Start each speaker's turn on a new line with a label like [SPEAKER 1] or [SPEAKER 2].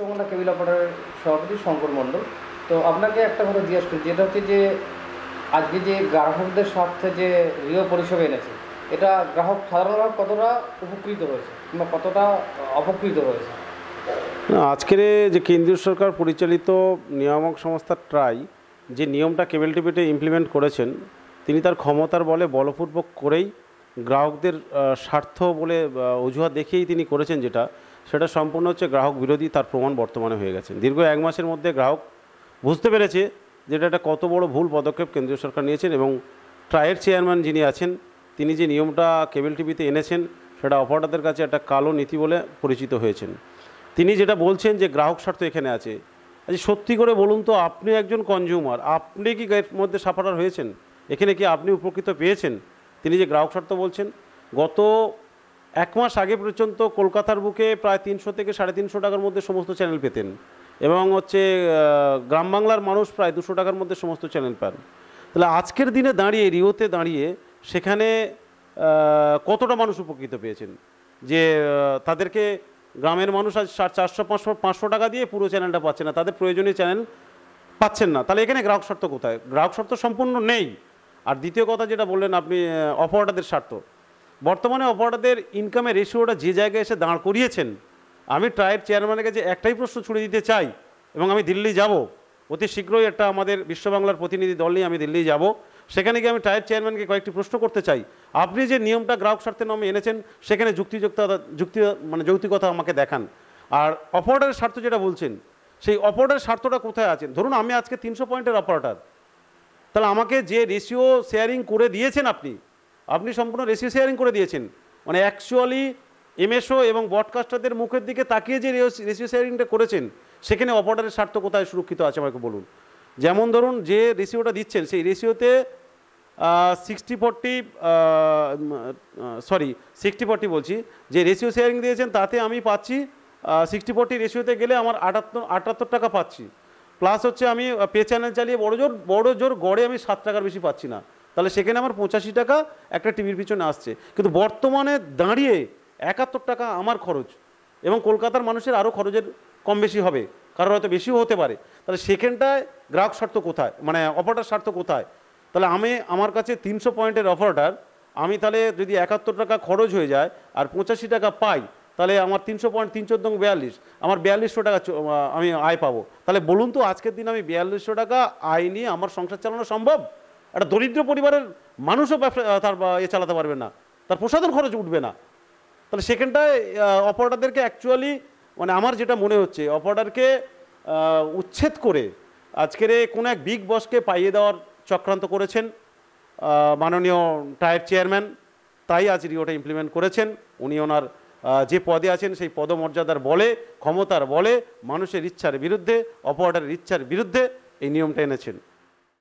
[SPEAKER 1] Biswa Bangla cable অপারেটরের সভাপতি শঙ্কর মণ্ডল। তো আপনাকে একটা কথা জিজ্ঞেস করি, যেটা হচ্ছে যে আজকে যে গ্রাহকদের স্বার্থে যে রিও পরিষেবা এনেছে, এটা সাধারণ গ্রাহক কতটা উপকৃত হয়েছে কিংবা কতটা অপকৃত হয়েছে?
[SPEAKER 2] আজকের যে কেন্দ্রীয় সরকার পরিচালিত নিয়ামক সংস্থা ট্রাই যে নিয়মটা কেবল টিভিতে ইমপ্লিমেন্ট করেছেন, তিনি তার ক্ষমতার বলে বলপূর্বক করেই গ্রাহকদের স্বার্থ বলে অজুহাত দেখিয়েই তিনি করেছেন, সেটা সম্পূর্ণ হচ্ছে গ্রাহক বিরোধী। তার প্রমাণ বর্তমানে হয়ে গেছে। দীর্ঘ 1 মাসের মধ্যে গ্রাহক বুঝতে পেরেছে যে এটা কত বড় ভুল পদক্ষেপ কেন্দ্রীয় সরকার নিয়েছেন, এবং ট্রাইয়ের চেয়ারম্যান যিনি আছেন তিনি যে নিয়মটা কেবল টিভিতে এনেছেন সেটা অপারেটরদের কাছে একটা কালো নীতি বলে পরিচিত হয়েছেন। তিনি যেটা বলছেন যে গ্রাহক স্বার্থ এখানে আছে, আচ্ছা সত্যি করে বলুন তো, আপনি একজন কনজিউমার, আপনি কি এর মধ্যে সাফারার হয়েছেন? এখানে কি আপনি উপকৃত পেয়েছেন? তিনি যে গ্রাহক স্বার্থ বলছেন, গত 1 মাস আগে পর্যন্ত কলকাতার বুকে প্রায় 300 থেকে 350 টাকার মধ্যে সমস্ত চ্যানেল পেতেন, এবং গ্রাম বাংলার মানুষ প্রায় 200 টাকার মধ্যে সমস্ত চ্যানেল পান। তাহলে আজকের দিনে দাঁড়িয়ে, রিওতে দাঁড়িয়ে, সেখানে কতটা মানুষ উপকৃত পেয়েছেন? যে তাদেরকে গ্রামের মানুষ আজ 400-500 টাকা দিয়ে পুরো চ্যানেলটা পাচ্ছে না, তাদের প্রয়োজনীয় চ্যানেল পাচ্ছেন না। তাহলে এখানে গ্রাহক স্বার্থ কোথায়? গ্রাহক স্বার্থ সম্পূর্ণ নেই। আর দ্বিতীয় কথা যেটা বললেন আপনি, অপারেটরদের স্বার্থ। বর্তমানে অপারেটরদের ইনকামের রেশিওটা যে জায়গায় এসে দাঁড় করিয়েছেন, আমি ট্রাইয়ের চেয়ারম্যানের কাছে একটাই প্রশ্ন ছুড়ে দিতে চাই, এবং আমি দিল্লি যাব অতি শীঘ্রই, আমাদের বিশ্ববাংলার প্রতিনিধি দল নিয়ে আমি দিল্লি যাব। সেখানে গিয়ে আমি ট্রাইয়ের চেয়ারম্যানকে কয়েকটি প্রশ্ন করতে চাই। আপনি যে নিয়মটা গ্রাহক স্বার্থের নামে এনেছেন, সেখানে যৌক্তিকতা আমাকে দেখান। আর অপারেটরের স্বার্থ যেটা বলছেন, সেই অপারেটরের স্বার্থটা কোথায় আছেন? ধরুন আমি আজকে 300 পয়েন্টের অপারেটর, তাহলে আমাকে যে রেশিও শেয়ারিং করে দিয়েছেন, আপনি সম্পূর্ণ রেশিও শেয়ারিং করে দিয়েছেন, মানে অ্যাকচুয়ালি এমএসও এবং ব্রডকাস্টারদের মুখের দিকে তাকিয়ে যে রেশিও শেয়ারিংটা করেছেন, সেখানে অপারেটরের স্বার্থ কোথায় সুরক্ষিত আছে আমাকে বলুন। যেমন ধরুন যে রেশিওটা দিচ্ছেন, সেই রেশিওতে 60-40 বলছি, যে রেশিও শেয়ারিং দিয়েছেন তাতে আমি পাচ্ছি 60-40 রেশিওতে গেলে আমার 78 টাকা পাচ্ছি, প্লাস আমি পে চ্যানেল চালিয়ে বড় জোর গড়ে আমি 7 টাকার বেশি পাচ্ছি না। তাহলে সেখানে আমার 85 টাকা একটা টিভির পিছনে আসছে। কিন্তু বর্তমানে দাঁড়িয়ে 71 টাকা আমার খরচ, এবং কলকাতার মানুষের আরও খরচের কম বেশি হবে, কারোর হয়তো বেশিও হতে পারে। তাহলে সেখানটায় গ্রাহক স্বার্থ কোথায়, মানে অপারেটর স্বার্থ কোথায়? তাহলে আমার কাছে 300 পয়েন্টের অপারেটর, আমি তাহলে যদি 71 টাকা খরচ হয়ে যায় আর 85 টাকা পাই, তাহলে আমার 300 পয়েন্ট 3×4=42, আমার 4200 টাকা আমি আয় পাবো। তাহলে বলুন তো, আজকের দিন আমি 4200 টাকা আয় নিয়ে আমার সংসার চালানো সম্ভব? একটা দরিদ্র পরিবারের মানুষও তার চালাতে পারবে না, তার প্রসাধন খরচ উঠবে না। তাহলে সেখানটায় অপারেটরদেরকে অ্যাকচুয়ালি, মানে আমার যেটা মনে হচ্ছে, অপারেটরকে উচ্ছেদ করে আজকের কোনো এক বিগ বসকে পাইয়ে দেওয়ার চক্রান্ত করেছেন মাননীয় ট্রাইয়ের চেয়ারম্যান। তাই আজ রিওটা ইমপ্লিমেন্ট করেছেন। উনি ওনার যে পদে আছেন সেই পদমর্যাদার বলে, ক্ষমতার বলে, মানুষের ইচ্ছার বিরুদ্ধে, অপারেটরের ইচ্ছার বিরুদ্ধে এই নিয়মটা এনেছেন।